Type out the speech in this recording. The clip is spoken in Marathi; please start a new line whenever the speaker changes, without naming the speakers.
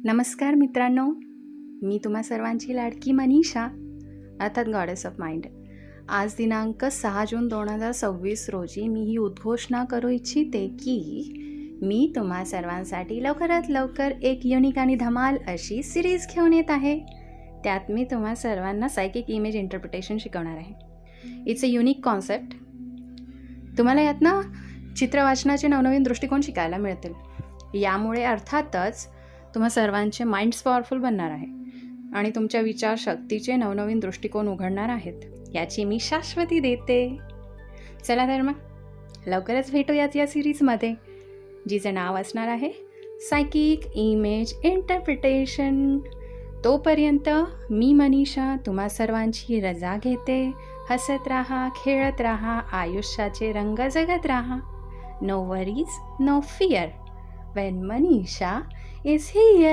नमस्कार मित्रांनो, मी तुम्हा सर्वांची लाडकी मनीषा अर्थात गॉडेस ऑफ माइंड. आज दिनांक 6 जून 2026 रोजी मी ही उद्घोषणा करू इच्छिते की मी तुम्हा सर्वांसाठी लवकरात लवकर एक युनिक आणि धमाल अशी सिरीज घेऊन येत आहे. त्यात मी तुम्हा सर्वांना सायकिक इमेज इंटरप्रिटेशन शिकवणार आहे. It's a unique concept. तुम्हाला यात ना चित्रवाचनाचे नवनवीन दृष्टिकोन शिकायला मिळतील. यामुळे अर्थातच तुम्हा सर्वांचे माइंड्स पॉवरफुल बनणार आहे आणि तुमच्या विचारशक्तीचे नवनवीन दृष्टिकोन उघडणार आहेत, याची मी शाश्वती देते. चला तर मग लवकरच भेटूयात या सिरीजमध्ये, जिचं नाव असणार आहे सायकिक इमेज इंटरप्रिटेशन. तोपर्यंत मी मनीषा तुम्हा सर्वांची रजा घेते. हसत राहा, खेळत राहा, आयुष्याचे रंग जगत राहा. No worries, no fear, when Manisha is here.